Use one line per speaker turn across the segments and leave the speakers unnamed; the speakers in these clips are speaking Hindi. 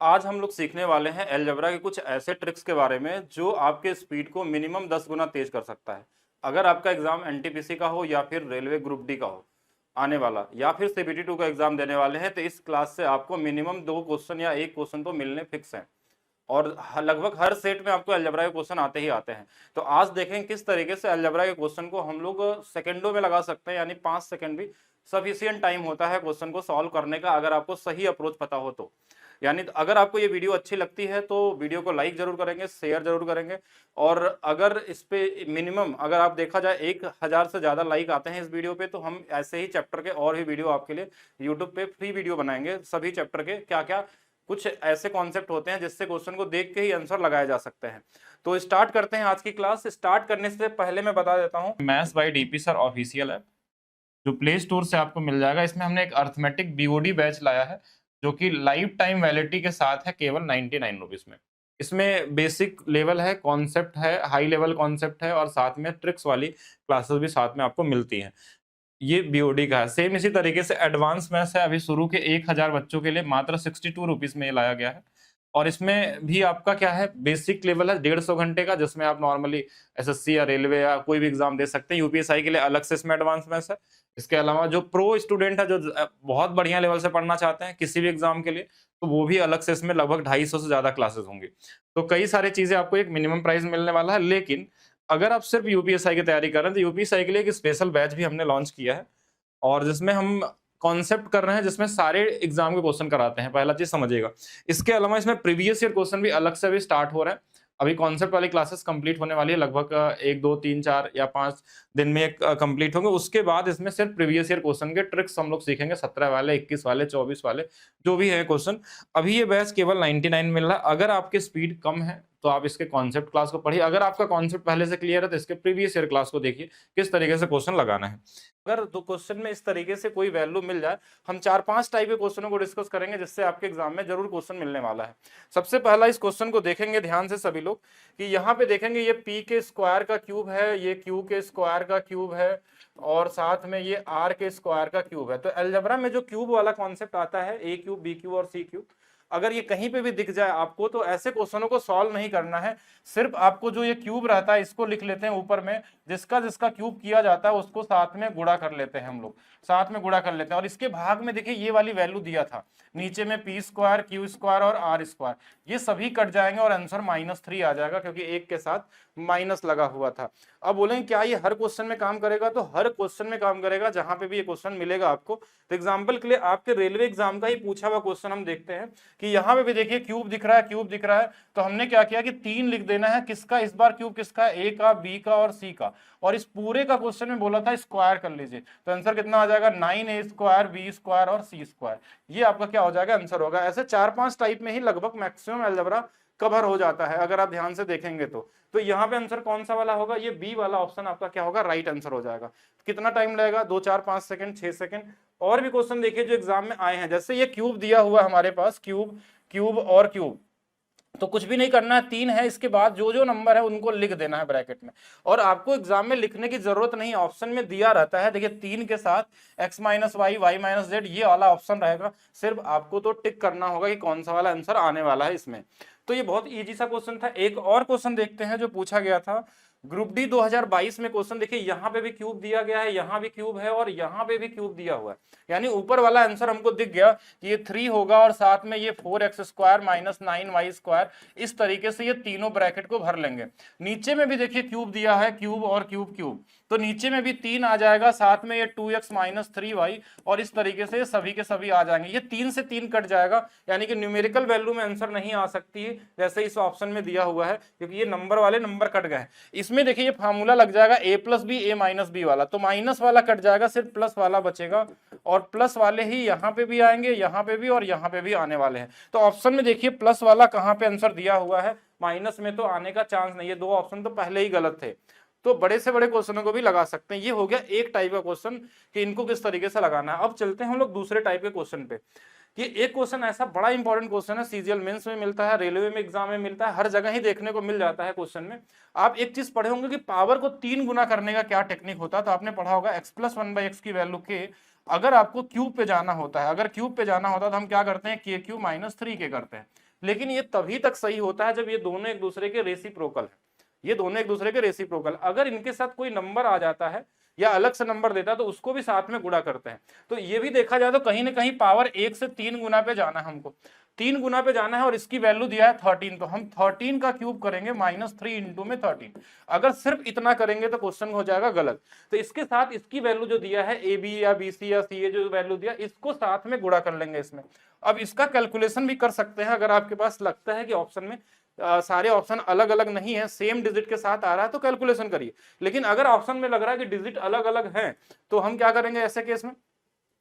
आज हम लोग सीखने वाले हैं अलजेब्रा के कुछ ऐसे ट्रिक्स के बारे में जो आपके स्पीड को मिनिमम 10 गुना तेज कर सकता है। अगर आपका एग्जाम एनटीपीसी का हो या फिर रेलवे ग्रुप डी का हो आने वाला, या फिर सीबीटी 2 का एग्जाम देने वाले हैं, तो इस क्लास से आपको मिनिमम 2 क्वेश्चन या 1 क्वेश्चन तो मिलने फिक्स हैं। और लगभग हर सेट में आपको अलजेब्रा के क्वेश्चन आते ही आते हैं। तो आज देखें किस तरीके से अलजेब्रा के क्वेश्चन को हम लोग सेकंडों में लगा सकते हैं, यानी 5 सेकंड भी सफिशिएंट टाइम होता है क्वेश्चन को सॉल्व करने का, अगर आपको सही अप्रोच पता हो तो। यानी अगर आपको ये वीडियो अच्छी लगती है तो वीडियो को लाइक जरूर करेंगे, शेयर जरूर करेंगे। और अगर इस पे मिनिमम अगर आप देखा जाए 1000 से ज्यादा लाइक आते हैं इस वीडियो पे, तो हम ऐसे ही चैप्टर के और भी वीडियो आपके लिए यूट्यूब पे फ्री वीडियो बनाएंगे। सभी चैप्टर के क्या क्या कुछ ऐसे कॉन्सेप्ट होते हैं जिससे क्वेश्चन को देख के ही आंसर लगाए जा सकते हैं। तो स्टार्ट करते हैं आज की क्लास। स्टार्ट करने से पहले मैं बता देता हूँ, maths by DP sir official है जो प्ले स्टोर से आपको मिल जाएगा। इसमें हमने एक अर्थमेटिक बीओडी बैच लाया है जो कि लाइफ टाइम वैलिडिटी के साथ है, केवल 99 रुपीज में। इसमें बेसिक लेवल है, कॉन्सेप्ट है, हाई लेवल कॉन्सेप्ट है, और साथ में ट्रिक्स वाली क्लासेस भी साथ में आपको मिलती हैं। ये बीओडी का है। सेम इसी तरीके से एडवांस मैथ्स है, अभी शुरू के 1000 बच्चों के लिए मात्र 62 रुपीज में ये लाया गया है। और इसमें भी आपका क्या है, बेसिक लेवल है 150 घंटे का, जिसमें आप नॉर्मली एसएससी या रेलवे या कोई भी एग्जाम दे सकते हैं। यूपीएसआई के लिए अलग से इसमें एडवांस मैथ्स है। इसके अलावा जो प्रो स्टूडेंट है, जो बहुत बढ़िया लेवल से पढ़ना चाहते हैं किसी भी एग्जाम के लिए, तो वो भी अलग से इसमें लगभग 250 से ज्यादा क्लासेस होंगी। तो कई सारी चीजें आपको एक मिनिमम प्राइस मिलने वाला है। लेकिन अगर आप सिर्फ यूपीएसआई की तैयारी कर रहे हैं तो यूपीएसआई के लिए एक स्पेशल बैच भी हमने लॉन्च किया है, और जिसमें हम कॉन्सेप्ट कर रहे हैं, जिसमें सारे एग्जाम के क्वेश्चन कराते हैं। पहला चीज समझिएगा। इसके अलावा इसमें प्रीवियस ईयर क्वेश्चन भी अलग से अभी स्टार्ट हो रहे हैं। अभी कॉन्सेप्ट वाली क्लासेस कंप्लीट होने वाली है, लगभग 1 2 3 4 या 5 दिन में कंप्लीट होंगे। उसके बाद इसमें सिर्फ प्रीवियस ईयर क्वेश्चन के ट्रिक्स हम लोग सीखेंगे, 17 वाले, 21 वाले, 24 वाले, जो भी है क्वेश्चन। अभी ये बैच केवल 99 मिल रहा है। अगर आपकी स्पीड कम है तो आप इसके कॉन्सेप्ट क्लास को पढ़िए। अगर आपका कॉन्सेप्ट पहले से क्लियर है तो इसके प्रीवियस ईयर क्लास को देखिए, किस तरीके से क्वेश्चन लगाना है। अगर दो क्वेश्चन में इस तरीके से कोई वैल्यू मिल जाए, हम 4-5 टाइप के क्वेश्चनों को डिस्कस करेंगे जिससे आपके एग्जाम में जरूर क्वेश्चन मिलने वाला है। सबसे पहला इस क्वेश्चन को देखेंगे ध्यान से सभी लोग, कि यहाँ पे देखेंगे ये पी के स्क्वायर का क्यूब है, ये क्यू के स्क्वायर का क्यूब है, और साथ में ये आर के स्क्वायर का क्यूब है। तो अलजेब्रा में जो क्यूब वाला कॉन्सेप्ट आता है, ए क्यूब, बी क्यूब और सी क्यूब, अगर ये कहीं पे भी दिख जाए आपको, तो ऐसे क्वेश्चनों को सॉल्व नहीं करना है। सिर्फ आपको जो ये क्यूब रहता है इसको लिख लेते हैं ऊपर में, जिसका जिसका क्यूब किया जाता है उसको साथ में गुणा कर लेते हैं हम लोग, साथ में गुणा कर लेते हैं। और इसके भाग में देखिए ये वाली वैल्यू दिया था नीचे में, पी स्क्वायर, क्यू स्क्वायर और आर स्क्वायर, ये सभी कट जाएंगे और आंसर -3 आ जाएगा, क्योंकि एक के साथ माइनस लगा हुआ था। अब बोलेंगे क्या ये हर क्वेश्चन में काम करेगा? तो हर क्वेश्चन में काम करेगा जहां पे भी ये क्वेश्चन मिलेगा आपको। तो एग्जाम्पल के लिए आपके रेलवे एग्जाम का ही पूछा हुआ क्वेश्चन हम देखते हैं, कि यहाँ पे भी देखिए क्यूब दिख रहा है, क्यूब दिख रहा है। तो हमने क्या किया कि 3 लिख देना है। किसका इस बार क्यूब? किसका? ए का, बी का और सी का। और इस पूरे का क्वेश्चन में बोला था स्क्वायर कर लीजिए, तो आंसर कितना आ जाएगा? 9a स्क्वायर, बी स्क्वायर और सी स्क्वायर। ये आपका क्या हो जाएगा? आंसर होगा। ऐसे 4-5 टाइप में ही लगभग मैक्सिमम अलजेब्रा कवर हो जाता है, अगर आप ध्यान से देखेंगे तो यहाँ पे आंसर कौन सा वाला होगा? ये बी वाला ऑप्शन आपका क्या होगा? राइट आंसर हो जाएगा। कितना टाइम लगेगा? 2 4 5 सेकंड, 6 सेकंड। और भी क्वेश्चन देखिए जो एग्जाम में आए हैं, जैसे ये क्यूब दिया हुआ हमारे पास, क्यूब, क्यूब और क्यूब, तो कुछ भी नहीं करना है। 3 है, इसके बाद जो जो नंबर है उनको लिख देना है ब्रैकेट में। और आपको एग्जाम में लिखने की जरूरत नहीं, ऑप्शन में दिया रहता है। देखिए 3 के साथ x minus y, y minus z, ये वाला ऑप्शन रहेगा। सिर्फ आपको तो टिक करना होगा कि कौन सा वाला आंसर आने वाला है इसमें। तो ये बहुत इजी सा क्वेश्चन था। एक और क्वेश्चन देखते हैं जो पूछा गया था ग्रुप डी 2022 में। क्वेश्चन देखिए यहाँ पे भी क्यूब दिया गया है, यहाँ भी क्यूब है और यहाँ पे भी क्यूब दिया हुआ है। यानी ऊपर वाला आंसर हमको दिख गया कि ये 3 होगा, और साथ में ये 4x square minus 9y square. इस तरीके से ये तीनों ब्रैकेट को भर लेंगे। नीचे में भी देखिए क्यूब दिया है, क्यूब और क्यूब, क्यूब, तो नीचे में भी 3 आ जाएगा, साथ में ये 2x माइनस 3y, और इस तरीके से सभी के सभी आ जाएंगे। ये 3 से 3 कट जाएगा, यानी कि न्यूमेरिकल वैल्यू में आंसर नहीं आ सकती है जैसे इस ऑप्शन में दिया हुआ है, क्योंकि ये नंबर वाले नंबर कट गए। इसमें देखिए ये फार्मूला लग जाएगा a plus b, a minus b वाला, तो माइनस वाला कट जाएगा, सिर्फ प्लस वाला बचेगा। और प्लस वाले ही यहाँ पे भी आएंगे, यहाँ पे भी और यहाँ पे भी आने वाले हैं। तो ऑप्शन में देखिए प्लस वाला कहाँ पे आंसर दिया हुआ है, माइनस में तो आने का चांस नहीं है। 2 ऑप्शन तो पहले ही गलत थे। तो बड़े से बड़े क्वेश्चनों को भी लगा सकते हैं। ये हो गया एक टाइप का क्वेश्चन कि इनको किस तरीके से लगाना है। अब चलते हैं हम लोग दूसरे टाइप के क्वेश्चन पे। ये एक क्वेश्चन ऐसा बड़ा इंपॉर्टेंट क्वेश्चन है, सीजीएल मेंस में मिलता है, रेलवे में एग्जाम में मिलता है, हर जगह ही देखने को मिल जाता है क्वेश्चन में। आप एक चीज पढ़े होंगे कि पावर को 3 गुना करने का क्या टेक्निक होता है। तो आपने पढ़ा होगा x प्लस 1/x की वैल्यू k अगर आपको क्यूब पे जाना होता है, अगर क्यूब पे जाना होता है तो हम क्या करते हैं, के क्यूब माइनस 3k करते हैं। लेकिन ये तभी तक सही होता है जब ये दोनों एक दूसरे के रेसिप्रोकल है, ये दोनों एक दूसरे के रेसिप्रोकल। अगर इनके साथ कोई नंबर आ जाता है या अलग से नंबर देता है तो उसको भी साथ में गुणा करते हैं। तो ये भी देखा जाए तो कहीं ना कहीं पावर 1 से 3 गुना पे जाना है, हमको 3 गुना पे जाना है, और इसकी वैल्यू दिया है 13, तो हम 13 का क्यूब करेंगे -3 इंटू में 13। अगर सिर्फ इतना करेंगे तो क्वेश्चन हो जाएगा गलत। तो इसके साथ इसकी वैल्यू जो दिया है ए बी या बी सी या सी ए जो वैल्यू दिया, इसको साथ में गुणा कर लेंगे इसमें। अब इसका कैलकुलेशन भी कर सकते हैं, अगर आपके पास लगता है कि ऑप्शन में सारे ऑप्शन अलग अलग नहीं है, सेम डिजिट के साथ आ रहा है तो कैलकुलेशन करिए। लेकिन अगर ऑप्शन में लग रहा है कि डिजिट अलग अलग हैं तो हम क्या करेंगे, ऐसे केस में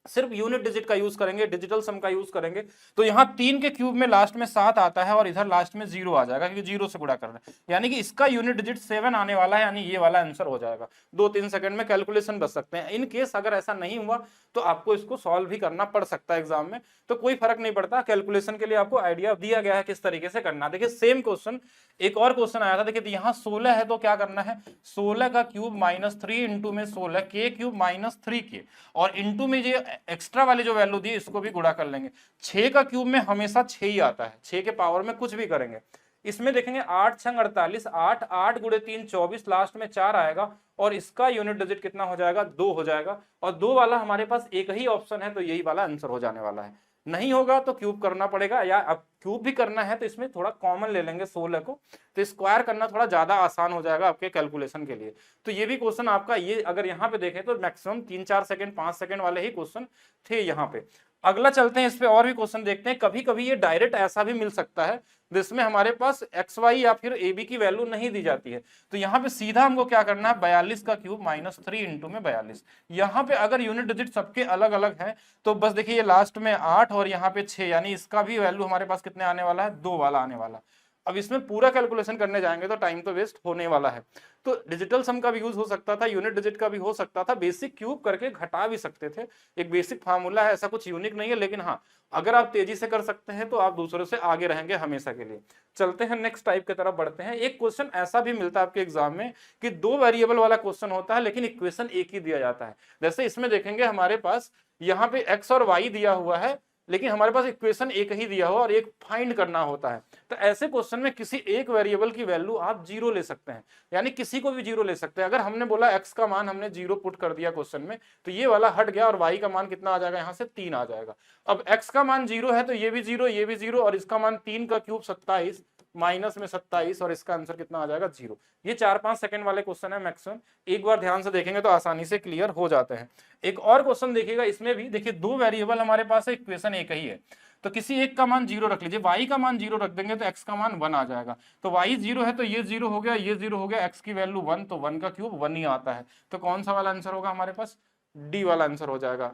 सिर्फ यूनिट डिजिट का यूज करेंगे, डिजिटल सम का यूज करेंगे। तो यहाँ 3 के क्यूब में लास्ट में 7 आता है और इधर लास्ट में 0 आ जाएगा, क्योंकि 0 से गुणा कर रहे हैं, यानी कि इसका यूनिट डिजिट 7 आने वाला है, यानी ये वाला आंसर हो जाएगा। 2-3 सेकंड में कैलकुलेशन बच सकते हैं। इन केस अगर ऐसा नहीं हुआ तो आपको इसको सॉल्व भी करना पड़ सकता है एग्जाम में, तो कोई फर्क नहीं पड़ता। कैलकुलेशन के लिए आपको आइडिया दिया गया है किस तरीके से करना। देखिए सेम क्वेश्चन, एक और क्वेश्चन आया था, देखिए यहाँ 16 है तो क्या करना है, 16 का क्यूब -3 इंटू में 16 के क्यूब -3k, और इंटू में जो एक्स्ट्रा वाले जो वैल्यू दी इसको भी गुणा कर लेंगे। 6 का क्यूब में हमेशा 6 ही आता है, 6 के पावर में कुछ भी करेंगे। इसमें देखेंगे 8 6 48, 8 8 गुणे 3 24, लास्ट में 4 आएगा, और इसका यूनिट डिजिट कितना हो जाएगा, 2 हो जाएगा। और 2 वाला हमारे पास एक ही ऑप्शन है, तो यही वाला आंसर हो जाने वाला है। नहीं होगा तो क्यूब करना पड़ेगा, या अब क्यूब भी करना है तो इसमें थोड़ा कॉमन ले लेंगे 16 को, तो स्क्वायर करना थोड़ा ज्यादा आसान हो जाएगा आपके कैलकुलेशन के लिए। तो ये भी क्वेश्चन आपका, ये अगर यहाँ पे देखें तो मैक्सिमम 3-4 सेकंड 5 सेकंड वाले ही क्वेश्चन थे यहाँ पे। अगला चलते हैं, इस पे और भी क्वेश्चन देखते हैं। कभी कभी ये डायरेक्ट ऐसा भी मिल सकता है जिसमें हमारे पास एक्स वाई या फिर ए बी की वैल्यू नहीं दी जाती है, तो यहाँ पे सीधा हमको क्या करना है, 42 का क्यूब -3 इंटू में 42। यहाँ पे अगर यूनिट डिजिट सबके अलग अलग है तो बस देखिए ये लास्ट में 8 और यहाँ पे 6, यानी इसका भी वैल्यू हमारे पास कितने आने वाला है, 2 वाला आने वाला। अब इसमें पूरा कैलकुलेशन करने जाएंगे तो टाइम तो वेस्ट होने वाला है। तो डिजिटल सम का भी यूज हो सकता था, यूनिट डिजिट का भी हो सकता था, बेसिक क्यूब करके घटा भी सकते थे। एक बेसिक फार्मूला है, ऐसा कुछ यूनिक नहीं है, लेकिन हाँ अगर आप तेजी से कर सकते हैं तो आप दूसरों से आगे रहेंगे हमेशा के लिए। चलते हैं नेक्स्ट टाइप की तरफ बढ़ते हैं। एक क्वेश्चन ऐसा भी मिलता है आपके एग्जाम में कि 2 वेरिएबल वाला क्वेश्चन होता है लेकिन इक्वेशन एक ही दिया जाता है। जैसे इसमें देखेंगे हमारे पास यहाँ पे एक्स और वाई दिया हुआ है, लेकिन हमारे पास इक्वेशन एक ही दिया हो और एक फाइंड करना होता है। तो ऐसे क्वेश्चन में किसी एक वेरिएबल की वैल्यू आप 0 ले सकते हैं, यानी किसी को भी 0 ले सकते हैं। अगर हमने बोला x का मान हमने 0 पुट कर दिया क्वेश्चन में, तो ये वाला हट गया और y का मान कितना आ जाएगा, यहाँ से 3 आ जाएगा। अब x का मान 0 है तो ये भी 0, ये भी 0, और इसका मान 3 का क्यूब 27 माइनस में 27, और इसका आंसर कितना आ जाएगा, 0। ये 4-5 सेकंड वाले क्वेश्चन है मैक्सिमम, एक बार ध्यान से देखेंगे तो आसानी से क्लियर हो जाते हैं। एक और क्वेश्चन देखिएगा, इसमें भी देखिए 2 वेरिएबल हमारे पास है, इक्वेशन एक ही है, तो किसी एक का मान 0 रख लीजिए, y का मान 0 रख देंगे तो x का मान 1 आ जाएगा। तो y 0 है तो ये 0 हो गया, ये 0 हो गया, x की वैल्यू 1, तो 1 का क्यूब 1 ही आता है। तो कौन सा वाला आंसर होगा हमारे पास, डी वाला आंसर हो जाएगा।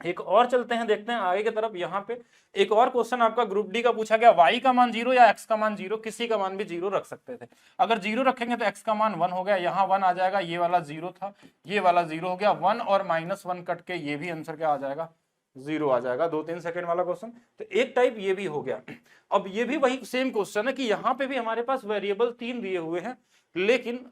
एक और चलते हैं, देखते हैं आगे की तरफ। यहाँ पे एक और क्वेश्चन आपका ग्रुप डी का पूछा गया, y का मान 0 या x का मान 0, किसी का मान भी 0 रख सकते थे। अगर 0 रखेंगे तो x का मान 1 हो गया, यहाँ 1 आ जाएगा, ये वाला 0 था, ये वाला 0 हो गया, 1 और -1 कट के ये भी आंसर क्या आ जाएगा, 0 आ जाएगा। 2-3 सेकंड वाला क्वेश्चन, तो एक टाइप ये भी हो गया। अब ये भी वही सेम क्वेश्चन है कि यहाँ पे भी हमारे पास वेरिएबल 3 दिए हुए हैं लेकिन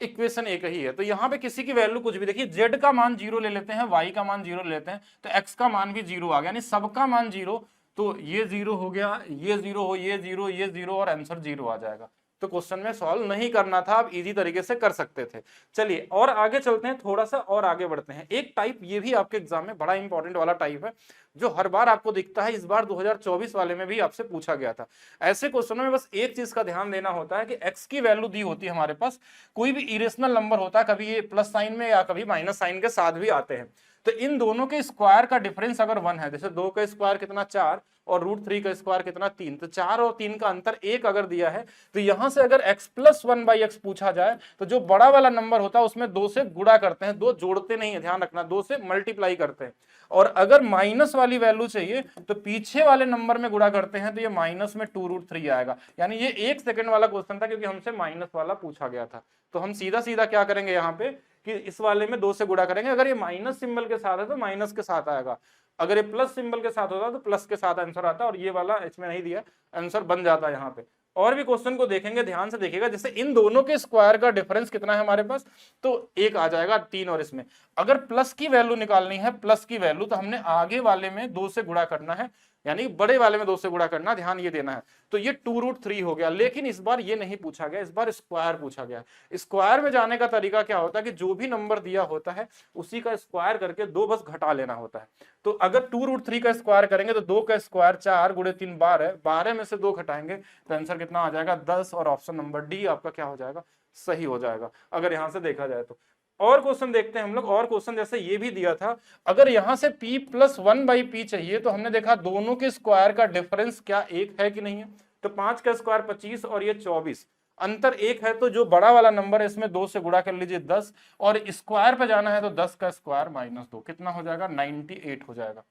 इक्वेशन एक ही है। तो यहाँ पे किसी की वैल्यू कुछ भी, देखिए z का मान 0 ले लेते हैं, y का मान 0 ले लेते हैं, तो x का मान भी 0 आ गया, यानी सबका मान 0, तो ये 0 हो गया, ये 0 हो, ये 0, ये 0, और आंसर 0 आ जाएगा। तो क्वेश्चन में सॉल्व नहीं करना था, आप इजी तरीके से कर सकते थे। चलिए और आगे चलते हैं, थोड़ा सा और आगे बढ़ते हैं। एक टाइप ये भी आपके एग्जाम में बड़ा इंपॉर्टेंट वाला टाइप है, जो हर बार आपको दिखता है, इस बार 2024 वाले में भी आपसे पूछा गया था। ऐसे क्वेश्चनों में बस एक चीज का ध्यान देना होता है कि x की वैल्यू दी होती है हमारे पास, कोई भी इरेशनल नंबर होता है, कभी ये प्लस साइन में या कभी माइनस साइन के साथ भी आते हैं, तो इन दोनों के स्क्वायर का डिफरेंस अगर 1 है, जैसे 2 का स्क्वायर कितना 4 और √3 का स्क्वायर कितना 3, तो 4 और 3 का अंतर 1 अगर दिया है, तो यहां से अगर x + 1/x पूछा जाए तो जो बड़ा वाला नंबर होता है उसमें 2 से गुणा करते हैं, 2 जोड़ते नहीं है, ध्यान रखना, 2 से मल्टीप्लाई करते हैं। और अगर माइनस वाली वैल्यू चाहिए तो पीछे वाले नंबर में गुणा करते हैं, तो ये माइनस में 2√3 आएगा। यानी ये 1 सेकंड वाला क्वेश्चन था क्योंकि हमसे माइनस वाला पूछा गया था। तो हम सीधा सीधा क्या करेंगे यहाँ पे कि इस वाले में 2 से गुणा करेंगे। अगर ये माइनस सिंबल के साथ है तो माइनस के साथ आएगा, अगर ये प्लस सिंबल के साथ होता तो प्लस के साथ आंसर आता, और ये वाला इसमें नहीं दिया, आंसर बन जाता है यहाँ पे। और भी क्वेश्चन को देखेंगे, ध्यान से देखिएगा, जैसे इन दोनों के स्क्वायर का डिफरेंस कितना है हमारे पास, तो 1 आ जाएगा 3, और इसमें अगर प्लस की वैल्यू निकालनी है, प्लस की वैल्यू, तो हमने आगे वाले में 2 से गुणा करना है, यानी बड़े वाले में 2 से गुणा करना, ध्यान ये देना है। तो ये 2√3 हो गया, लेकिन इस बार ये नहीं पूछा गया, इस बार स्क्वायर पूछा गया। स्क्वायर में जाने का तरीका क्या होता है कि जो भी नंबर दिया होता है उसी का स्क्वायर करके 2 बस घटा लेना होता है। तो अगर 2√3 का स्क्वायर करेंगे तो 2 का स्क्वायर 4 गुणे 3 12, 12 में से 2 घटाएंगे तो आंसर कितना आ जाएगा 10, और ऑप्शन नंबर डी आपका क्या हो जाएगा, सही हो जाएगा, अगर यहां से देखा जाए तो। और क्वेश्चन देखते हैं हम लोग, और क्वेश्चन जैसे ये भी दिया था, अगर यहां से p + 1/p चाहिए, तो हमने देखा दोनों के स्क्वायर का डिफरेंस क्या 1 है कि नहीं है, तो 5 का स्क्वायर 25 और ये 24, अंतर 1 है, तो जो बड़ा वाला नंबर है इसमें 2 से गुणा कर लीजिए 10, और स्क्वायर पे जाना है तो 10 का स्क्वायर -2 कितना हो जाएगा 98 हो जाएगा।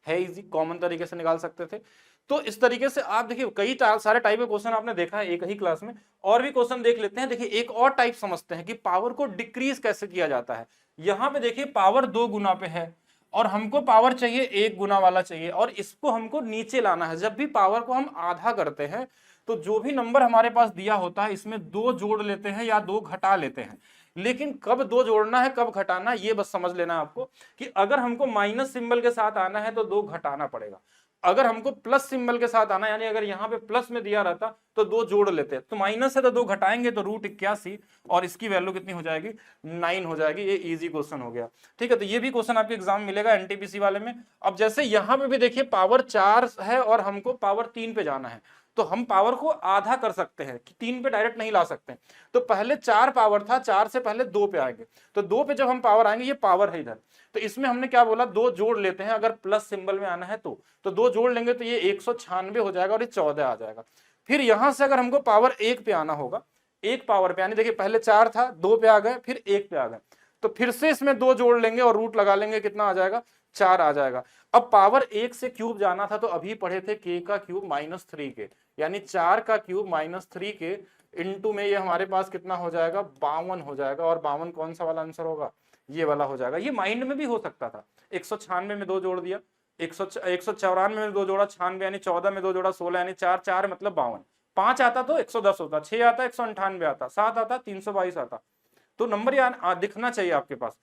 है इजी, कॉमन तरीके से निकाल सकते थे। तो इस तरीके से आप देखिए कई सारे टाइप के क्वेश्चन आपने देखा है एक ही क्लास में। और भी क्वेश्चन देख लेते हैं। देखिए एक और टाइप समझते हैं कि पावर को डिक्रीज कैसे किया जाता है। यहां पे देखिए पावर 2 गुना पे है और हमको पावर चाहिए 1 गुना वाला चाहिए, और इसको हमको नीचे लाना है। जब भी पावर को हम आधा करते हैं तो जो भी नंबर हमारे पास दिया होता है इसमें 2 जोड़ लेते हैं या 2 घटा लेते हैं। लेकिन कब 2 जोड़ना है कब घटाना ये बस समझ लेना है आपको, कि अगर हमको माइनस सिंबल के साथ आना है तो 2 घटाना पड़ेगा, अगर हमको प्लस सिंबल के साथ आना, यानी अगर यहाँ पे प्लस में दिया रहता तो 2 जोड़ लेते, तो माइनस है तो 2 घटाएंगे तो √81, और इसकी वैल्यू कितनी हो जाएगी 9 हो जाएगी। ये इजी क्वेश्चन हो गया। ठीक है, तो ये भी क्वेश्चन आपके एग्जाम में मिलेगा एनटीपीसी वाले में। अब जैसे यहाँ पे भी देखिए पावर 4 है और हमको पावर 3 पे जाना है, तो हम पावर को आधा कर सकते हैं कि 3 पे डायरेक्ट नहीं ला सकते। तो पहले 4 पावर था, 4 से पहले 2 पे आएंगे, तो 2 पे जब हम पावर आएंगे, ये पावर है इधर, तो इसमें हमने क्या बोला 2 जोड़ लेते हैं अगर प्लस सिंबल में आना है तो 2 जोड़ लेंगे तो ये 196 हो जाएगा और ये 14 आ जाएगा। फिर यहां से अगर हमको पावर 1 पे आना होगा, 1 पावर पे, यानी देखिए पहले 4 था 2 पे आ गए फिर 1 पे आ गए, तो फिर से इसमें 2 जोड़ लेंगे और रूट लगा लेंगे, कितना आ जाएगा 4 आ जाएगा। अब पावर 1 से क्यूब जाना था तो अभी पढ़े थे k का क्यूब -3 के, यानी 4 का क्यूब -3 के इंटू में ये हमारे पास कितना हो जाएगा 52 हो जाएगा। और 52 कौन सा वाला आंसर होगा, ये वाला हो जाएगा। ये माइंड में भी हो सकता था, 196 में 2 जोड़ दिया, 194 में 2 जोड़ा 96, यानी 14 में 2 जोड़ा 16, यानी 4 4 मतलब 52, 5 आता तो 110 होता, 6 आता 198 आता, 7 आता 322 आता। तो नंबर यहाँ दिखना चाहिए आपके पास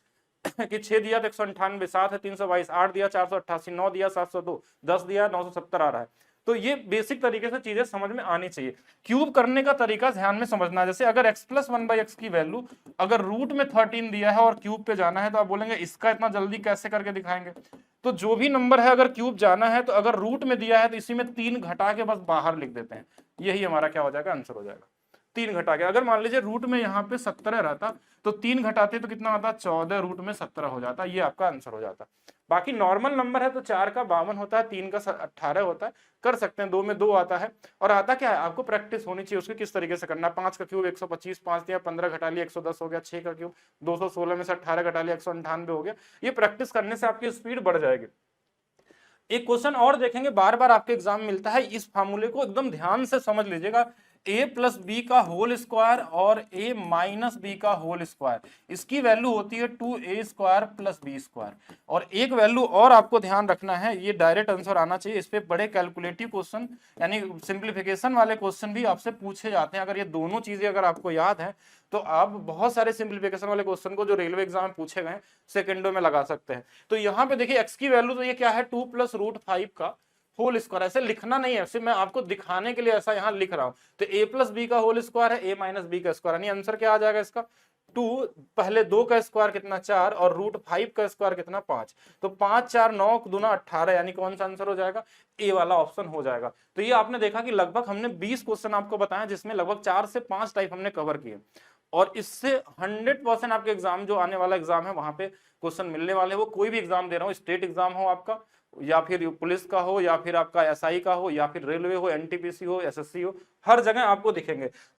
कि 6 दिया तो 198, 7 है 322, 8 दिया 488, 9 दिया 702, 10 दिया 970 आ रहा है। तो ये बेसिक तरीके से चीजें समझ में आनी चाहिए। क्यूब करने का तरीका ध्यान में समझना है। जैसे अगर x + 1/x की वैल्यू अगर रूट में 13 दिया है और क्यूब पे जाना है, तो आप बोलेंगे इसका इतना जल्दी कैसे करके दिखाएंगे। तो जो भी नंबर है अगर क्यूब जाना है तो अगर रूट में दिया है तो इसी में 3 घटा के बस बाहर लिख देते हैं, यही हमारा क्या हो जाएगा आंसर हो जाएगा। 3 घटा के, अगर मान लीजिए रूट में यहाँ पे 17 रहता तो 3 घटाते तो कितना आता 14, रूट में 17 हो जाता, ये आपका आंसर हो जाता। बाकी नॉर्मल नंबर है तो 4 का 52 होता है, 3 का 18 होता है, कर सकते हैं। 2 में 2 आता है, और आता क्या है आपको प्रैक्टिस होनी चाहिए उसकी किस तरीके से करना। 5 का क्यूब 125, 5 दिया 15 घटा लिया 110 हो गया। 6 का क्यूब 216 में से 18 घटा लिया 198 हो गया। ये प्रैक्टिस करने से आपकी स्पीड बढ़ जाएगी। एक क्वेश्चन और देखेंगे, बार बार आपके एग्जाम में मिलता है, इस फार्मूले को एकदम ध्यान से समझ लीजिएगा। a + b का होल स्क्वायर और a - b का होल स्क्वायर, इसकी वैल्यू होती है 2a² + b²। और एक वैल्यू और आपको ध्यान रखना है, ये डायरेक्ट आंसर आना चाहिए। इस पे बड़े कैलकुलेटिव क्वेश्चन यानी सिंप्लीफिकेशन वाले क्वेश्चन भी आपसे पूछे जाते हैं। अगर ये दोनों चीजें अगर आपको याद है तो आप बहुत सारे सिंप्लीफिकेशन वाले क्वेश्चन को जो रेलवे एग्जाम में पूछे गए सेकंडों में लगा सकते हैं। तो यहाँ पे देखिए x की वैल्यू तो ये क्या है 2 + √5 का होल स्क्वायर। ऐसे लिखना नहीं है, सिर्फ मैं आपको दिखाने के लिए ऐसा यहाँ लिख रहा हूं। तो a + b का होल स्क्वायर है, a - b का स्क्वायर, यानी आंसर क्या आ जाएगा इसका 2, पहले 2 का स्क्वायर कितना 4 और √5 का स्क्वायर कितना 5, तो 5 4 9 दूना 18, यानी कौन सा आंसर हो जाएगा ए वाला ऑप्शन हो जाएगा। तो ये आपने देखा कि लगभग हमने 20 क्वेश्चन आपको बताया, जिसमें लगभग 4 से 5 टाइप हमने कवर किए, और इससे 100% आपके एग्जाम जो आने वाला एग्जाम है वहां पे क्वेश्चन मिलने वाले। वो कोई भी एग्जाम दे रहा हो, स्टेट एग्जाम हो आपका, या फिर पुलिस का हो, या फिर आपका एसआई का हो, या फिर रेलवे हो, एनटीपीसी हो, एसएससी हो, हर जगह आपको दिखेंगे।